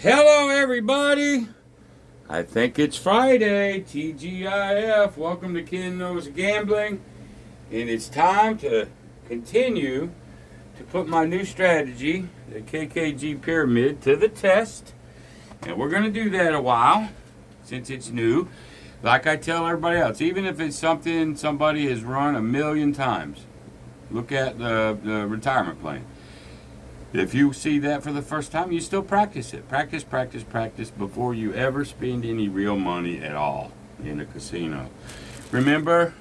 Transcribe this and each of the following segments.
Hello, everybody. I think it's Friday. TGIF. Welcome to Ken Knows Gambling. And it's time to continue to put my new strategy, the KKG Pyramid, to the test. And we're going to do that a while since it's new. Like I tell everybody else, even if it's something somebody has run a million times, look at the retirement plan. If you see that for the first time, you still practice it. Practice before you ever spend any real money at all in a casino. Remember,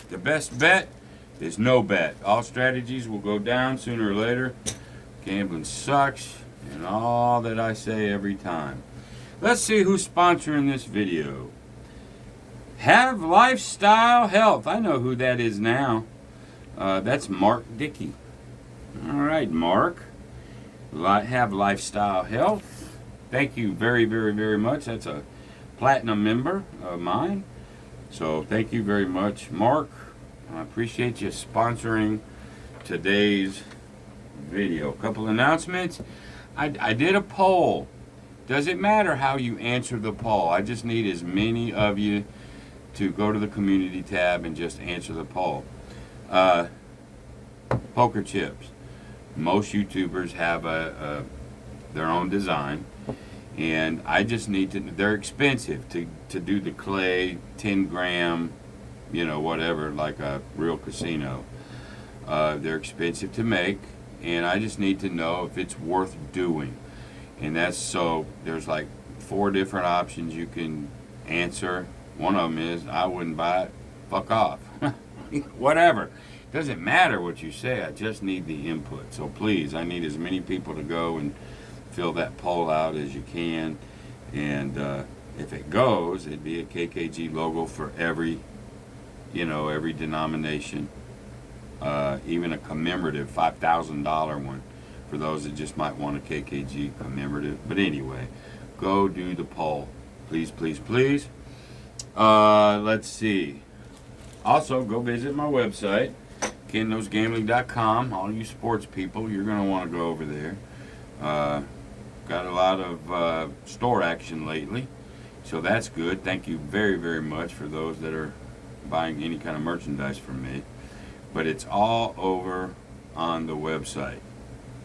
the best bet is no bet. All strategies will go down sooner or later. Gambling sucks, and all that I say every time. Let's see who's sponsoring this video. Have Lifestyle Health. I know who that is now. That's Mark Dickey. All right, Mark. Have Lifestyle Health. Thank you very much. That's a platinum member of mine. So thank you very much, Mark. I appreciate you sponsoring today's video. A couple announcements. I did a poll. Does it matter how you answer the poll? I just need as many of you to go to the community tab and just answer the poll. Poker chips. Most YouTubers have their own design, and I just need to. They're expensive to do the clay 10 gram, whatever, like a real casino. They're expensive to make, and I just need to know if it's worth doing. And that's so. There's like 4 different options you can answer. One of them is I wouldn't buy it. Fuck off. Whatever. Doesn't matter what you say, I just need the input. So please, I need as many people to go and fill that poll out as you can. And if it goes, it'd be a KKG logo for every denomination. Even a commemorative $5,000 one for those that just might want a KKG commemorative. But anyway, go do the poll. Please. Let's see. Also, go visit my website. KenKnowsGambling.com. All you sports people, you're going to want to go over there. Got a lot of store action lately, so that's good. Thank you very much for those that are buying any kind of merchandise from me. But it's all over on the website,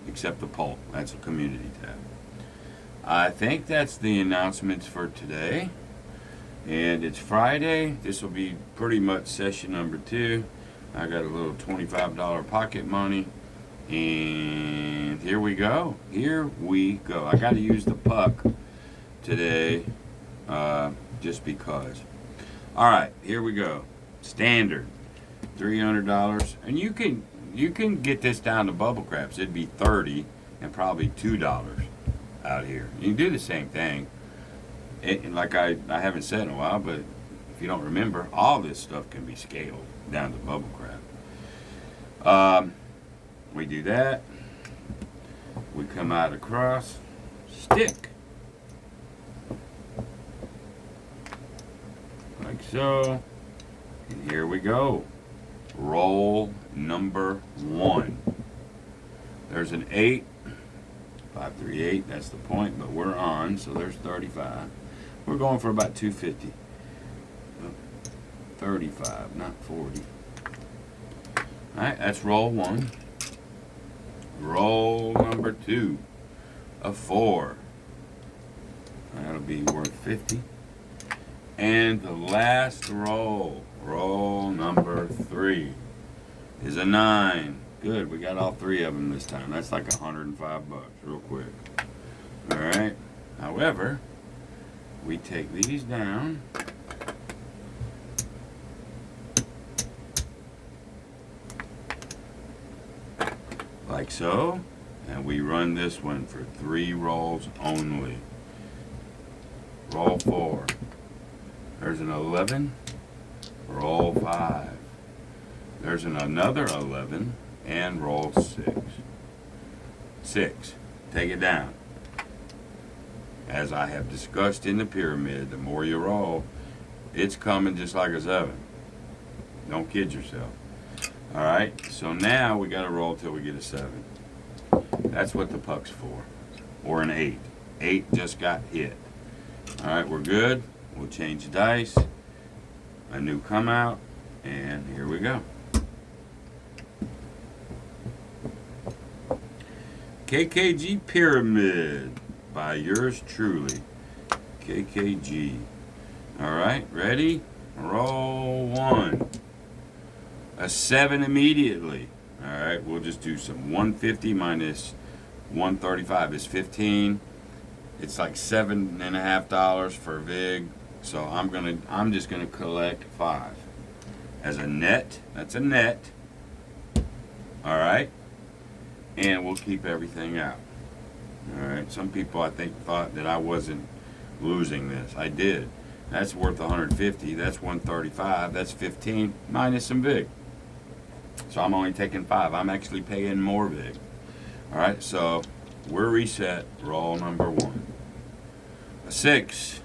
except the poll. That's a community tab. I think that's the announcements for today. And it's Friday. This will be pretty much session number 2. I got a little $25 pocket money, and here we go. I got to use the puck today, just because. All right, here we go. Standard, $300, and you can get this down to bubble craps. It'd be $30 and probably $2 out here. You can do the same thing. Like I haven't said in a while, but if you don't remember, all this stuff can be scaled down to bubble crap. We do that. We come out across, stick, like so, and here we go. Roll number 1. There's an 8, 538. That's the point, but we're on, so there's 35. We're going for about 250. 35, not 40. Alright, that's roll 1. Roll number 2. A 4. That'll be worth 50. And the last roll number 3, is a 9. Good, we got all 3 of them this time. That's like $105 real quick. Alright, however, we take these down. Like so, and we run this one for 3 rolls only. Roll 4. There's an 11. Roll 5. There's another 11, and roll 6. 6. Take it down. As I have discussed in the pyramid, the more you roll, it's coming just like a 7. Don't kid yourself. Alright, so now we got to roll till we get a 7. That's what the puck's for. Or an 8. 8 just got hit. Alright, we're good. We'll change the dice. A new come out. And here we go. KKG Pyramid by yours truly. KKG. Alright, ready? Roll 1. A 7 immediately. Alright, we'll just do some 150 minus 135 is 15. It's like $7.50 for VIG. So I'm just gonna collect 5. As a net. That's a net. Alright. And we'll keep everything out. Alright. Some people I think thought that I wasn't losing this. I did. That's worth 150. That's 135. That's 15 minus some VIG. So I'm only taking 5. I'm actually paying more VIG. Alright, so we're reset. Roll number 1. A 6.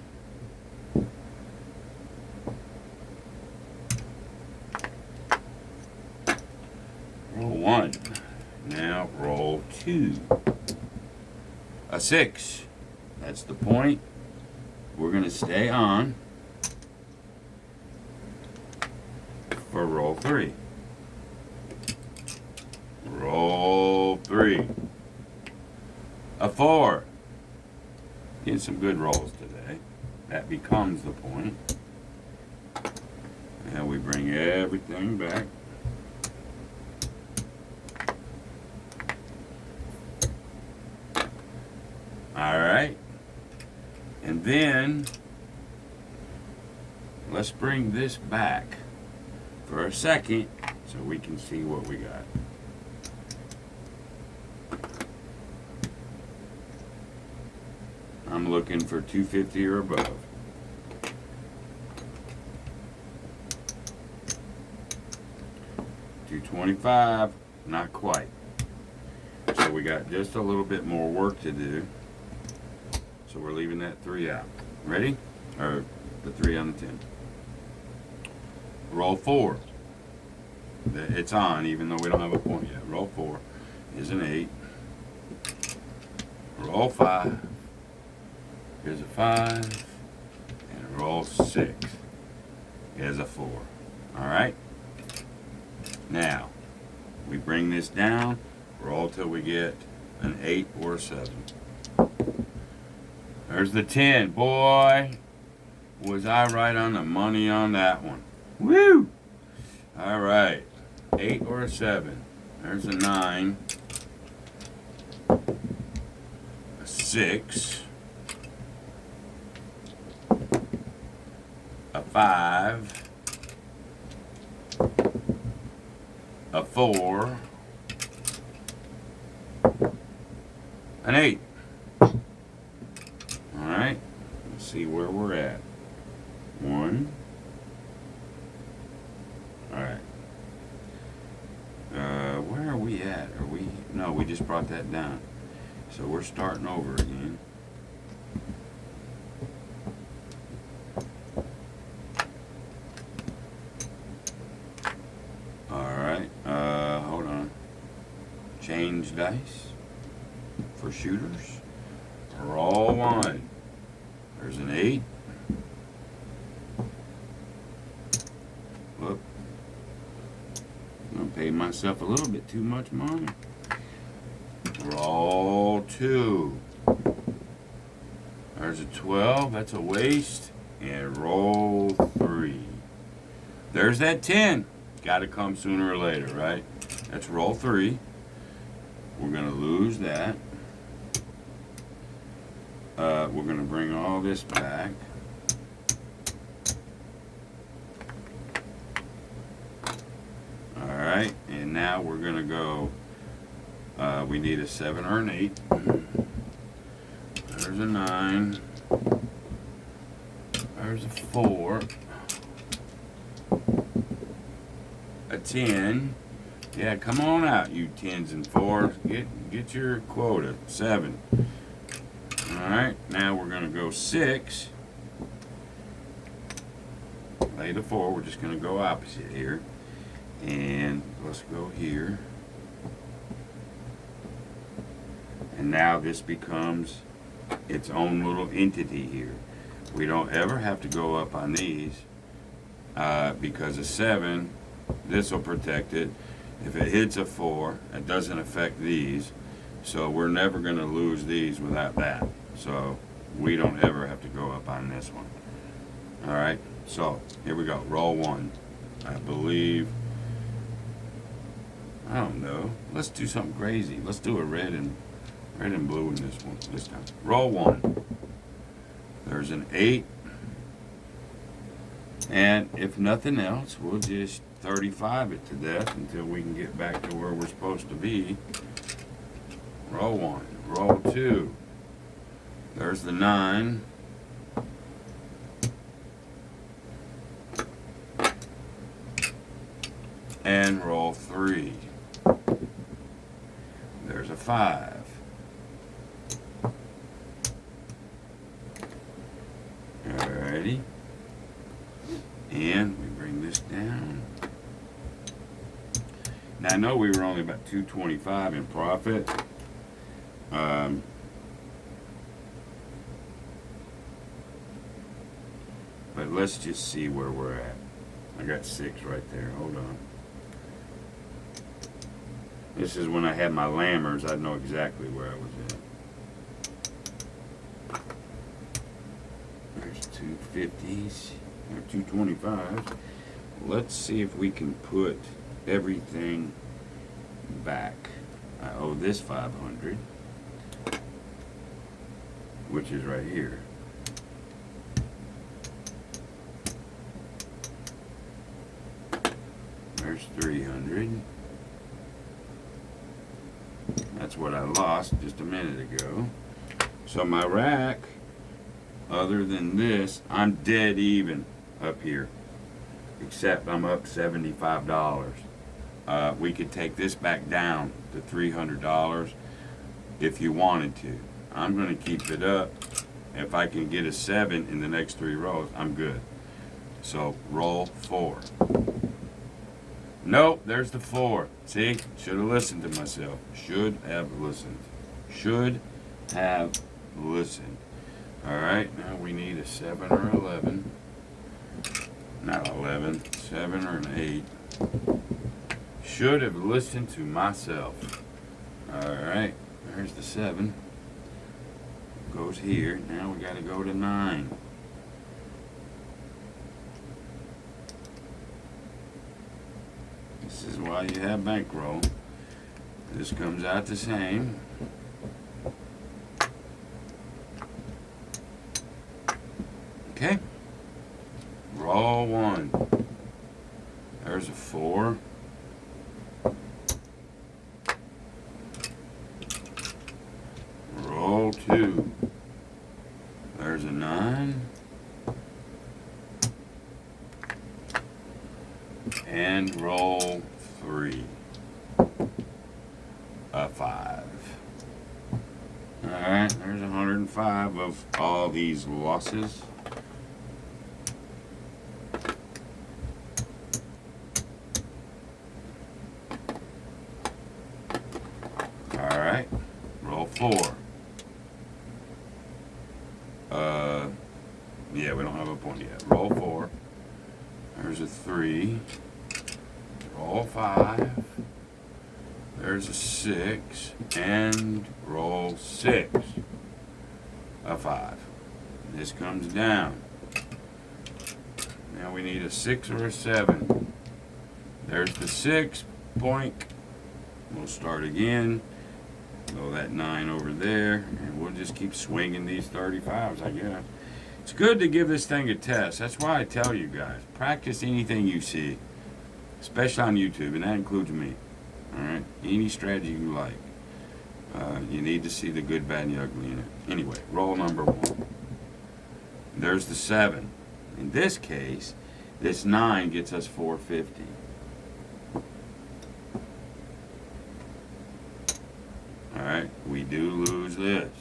Roll 1. Now roll 2. A 6. That's the point. We're going to stay on for roll 3. Roll 3. A 4. Getting some good rolls today. That becomes the point. And we bring everything back. Alright. And then let's bring this back for a second so we can see what we got. I'm looking for 250 or above. $225, not quite. So we got just a little bit more work to do. So we're leaving that 3 out. Ready? Or the 3 on the 10. Roll 4. It's on even though we don't have a point yet. Roll 4 is an 8. Roll 5. Here's a 5. And roll 6 is a 4. Alright? Now, we bring this down. Roll till we get an 8 or a 7. There's the 10. Boy, was I right on the money on that one. Woo! Alright. 8 or a 7. There's a 9. A 6. A 5. A 4. An 8. Alright, let's see where we're at. 1. Alright. Where are we at? No, we just brought that down. So we're starting over again. Alright, hold on. Change dice for shooters. Roll 1. There's an 8. Look. I'm going to pay myself a little bit too much money. Roll 2. There's a 12. That's a waste. And roll 3. There's that 10. Got to come sooner or later, right? That's roll 3. We're going to lose that. We're going to bring all this back. Alright, and now we're going to go, we need a 7 or an 8. There's a 9. There's a 4. A 10. Yeah, come on out, you 10s and 4s. Get your quota. 7. Alright, now we're going to go 6. Lay the 4. We're just going to go opposite here. And let's go here. And now this becomes its own little entity here. We don't ever have to go up on these because a 7, this will protect it. If it hits a 4, it doesn't affect these. So we're never going to lose these without that. So we don't ever have to go up on this one. All right, so here we go. Roll 1. I believe, I don't know. Let's do something crazy. Let's do a red and blue in this one this time. Roll 1. There's an 8. And if nothing else, we'll just 35 it to death until we can get back to where we're supposed to be. Roll 1. Roll 2. There's the 9. And roll 3. There's a 5. Alrighty. And we bring this down. Now I know we were only about 225 in profit. But let's just see where we're at. I got 6 right there. Hold on. This is when I had my lammers. I'd know exactly where I was at. There's 250s. Or 225s. Let's see if we can put everything back. I owe this 500, which is right here. There's 300. That's what I lost just a minute ago. So my rack, other than this, I'm dead even up here, except I'm up $75. We could take this back down to $300 if you wanted to. I'm going to keep it up. If I can get a 7 in the next 3 rows, I'm good. So roll 4. Nope, there's the 4. See, should have listened to myself. Should have listened. Should have listened. All right, now we need a 7 or 11. Not 11, 7 or an 8. Should have listened to myself. All right, there's the 7. Goes here. Now we got to go to 9. This is why you have bankroll. This comes out the same. Okay. Roll 1. There's a 4. Roll 2. There's a 9. And roll 3. A 5. Alright, there's 105 of all these losses. Alright, roll 4. Yeah, we don't have a point yet. Roll 4. There's a 3. Roll 5. There's a 6. And roll 6. A 5. This comes down. Now we need a 6 or a 7. There's the 6. Boink. We'll start again. Throw that 9 over there. And we'll just keep swinging these 35s, I guess. It's good to give this thing a test. That's why I tell you guys, practice anything you see, especially on YouTube, and that includes me. All right, any strategy you like. You need to see the good, bad, and the ugly in it. Anyway, roll number 1. There's the 7. In this case, this 9 gets us 450. All right, we do lose this.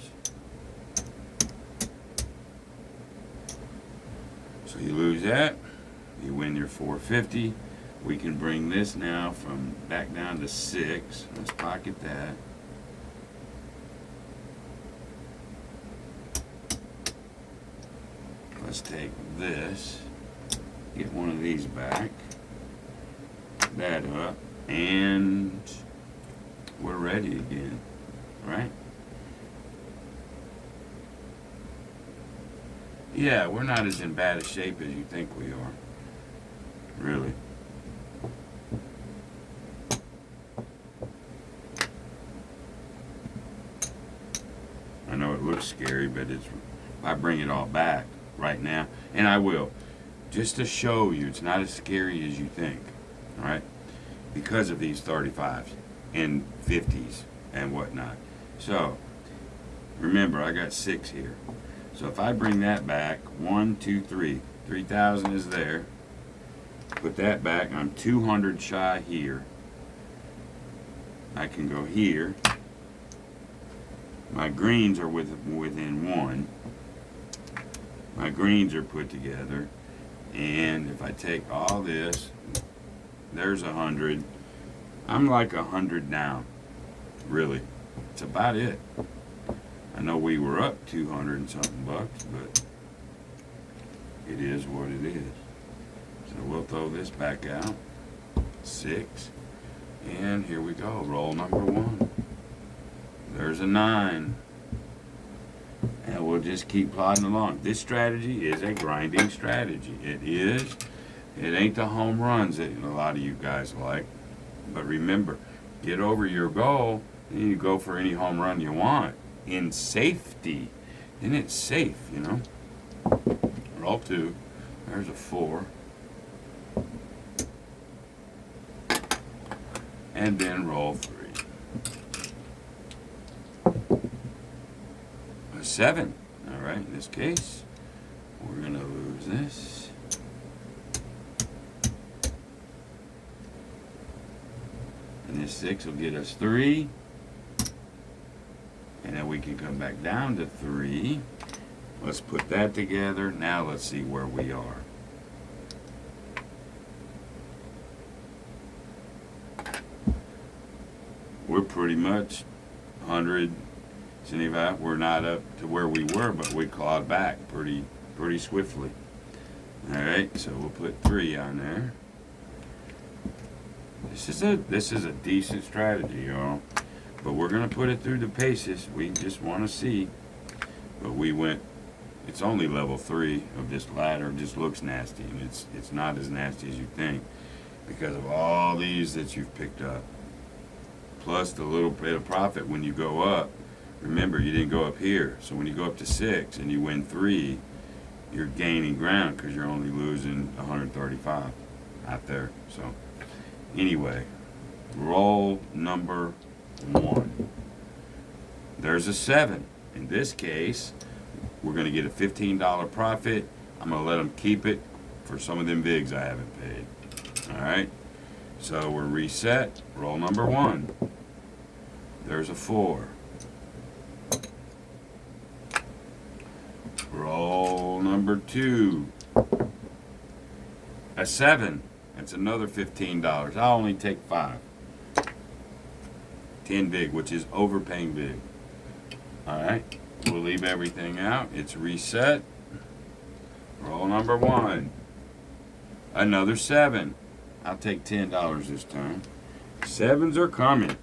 So you lose that, you win your 450. We can bring this now from back down to 6. Let's pocket that. let's take this, get one of these back, that up, and we're ready again, right? Yeah, we're not as in bad a shape as you think we are, really. I know it looks scary, but it's, I bring it all back right now, and I will, just to show you it's not as scary as you think, all right? Because of these 35s and 50s and whatnot. So, remember, I got 6 here. So if I bring that back, 1, 2, 3, 3,000 is there. Put that back, I'm 200 shy here. I can go here. My greens are within 1. My greens are put together. And if I take all this, there's 100. I'm like 100 down, really. That's about it. I know we were up 200 and something bucks, but it is what it is. So we'll throw this back out. 6. And here we go. Roll number 1. There's a 9. And we'll just keep plodding along. This strategy is a grinding strategy. It is. It ain't the home runs that a lot of you guys like. But remember, get over your goal, and you go for any home run you want. In safety. And it's safe, you know. Roll 2. There's a 4. And then roll 3. A 7. All right, in this case, we're going to lose this. And this 6 will get us 3. And then we can come back down to 3. Let's put that together. Now let's see where we are. We're pretty much 175. We're not up to where we were, but we clawed back pretty swiftly. All right, so we'll put 3 on there. This is a decent strategy, y'all. But we're going to put it through the paces. We just want to see. But we went, it's only level 3 of this ladder. It just looks nasty. And it's not as nasty as you think because of all these that you've picked up. Plus the little bit of profit when you go up. Remember, you didn't go up here. So when you go up to 6 and you win 3, you're gaining ground because you're only losing 135 out there. So anyway, roll number 1. There's a 7. In this case, we're going to get a $15 profit. I'm going to let them keep it for some of them bigs I haven't paid. All right. So we're reset. Roll number 1. There's a 4. Roll number 2. A 7. That's another $15. I'll only take 5. 10 big, which is overpaying big. All right, we'll leave everything out. It's reset. Roll number 1. Another 7. I'll take $10 this time. 7s are coming.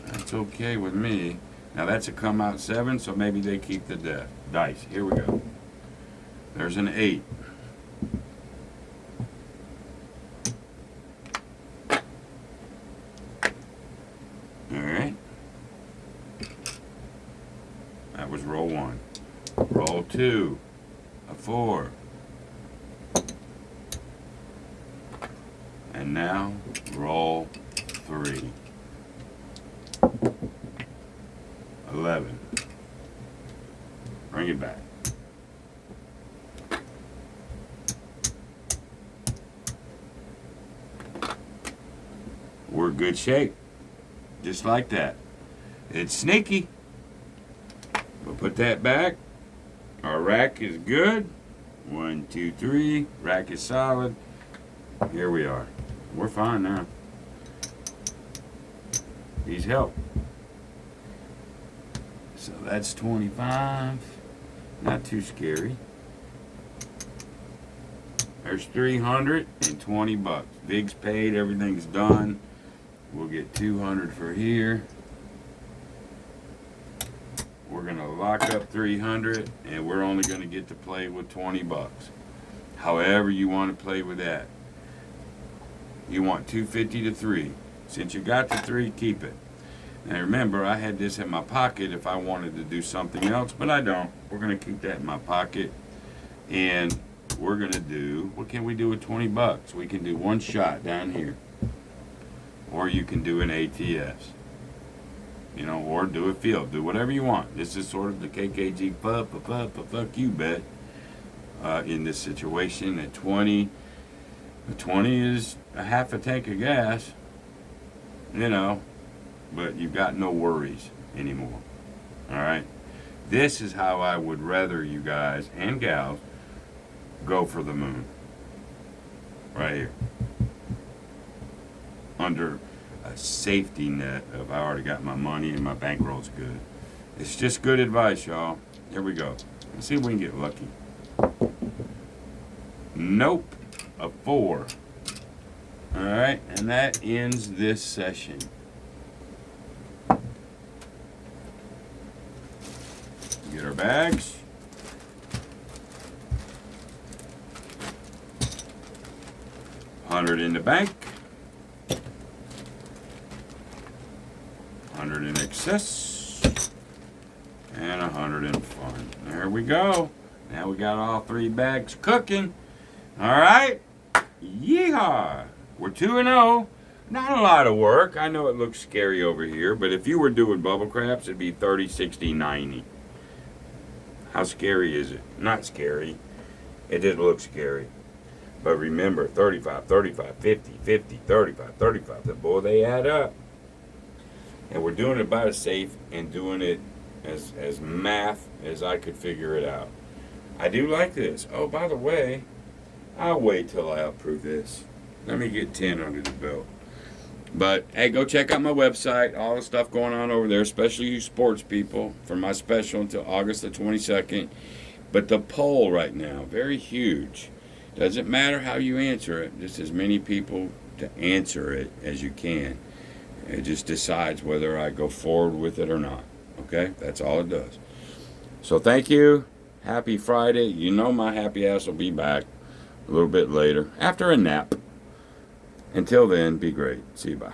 That's okay with me. Now that's a come out 7, so maybe they keep the dice. Here we go. There's an 8. Alright. That was roll 1. Roll 2. A 4. And now roll 3. 11. Bring it back. We're good shape. Just like that. It's sneaky. We'll put that back. Our rack is good. 1, 2, 3. Rack is solid. Here we are. We're fine now. These help. So that's 25. Not too scary. There's 320 bucks. Vig's paid, everything's done. We'll get 200 for here. We're gonna lock up 300, and we're only gonna get to play with 20 bucks. However you want to play with that. You want 250 to 3. Since you got the 3, keep it. Now remember, I had this in my pocket if I wanted to do something else, but I don't. We're gonna keep that in my pocket, and we're gonna do, what can we do with 20 bucks? We can do one shot down here, or you can do an ATS, you know, or do a field, do whatever you want. This is sort of the KKG fuck you bet in this situation. At 20, 20 is a half a tank of gas, you know, but you've got no worries anymore. All right, this is how I would rather you guys and gals go for the moon. Right here. Under a safety net of I already got my money and my bankroll's good. It's just good advice, y'all. Here we go. Let's see if we can get lucky. Nope. A 4. All right, and that ends this session. Get our bags. $100 in the bank. 100 in excess. And 100 in fun. There we go. Now we got all 3 bags cooking. All right. Yeehaw. We're 2-0. Not a lot of work. I know it looks scary over here, but if you were doing bubble craps, it'd be 30, 60, 90. How scary is it? Not scary. It just looks scary. But remember, 35, 35, 50, 50, 35, 35. The boy, they add up. And we're doing it about as safe and doing it as math as I could figure it out. I do like this. Oh, by the way, I'll wait till I approve this. Let me get 10 under the belt. But, hey, go check out my website. All the stuff going on over there, especially you sports people, for my special until August the 22nd. But the poll right now, very huge. Doesn't matter how you answer it. Just as many people to answer it as you can. It just decides whether I go forward with it or not. Okay? That's all it does. So thank you. Happy Friday. You know my happy ass will be back a little bit later after a nap. Until then, be great. See you. Bye.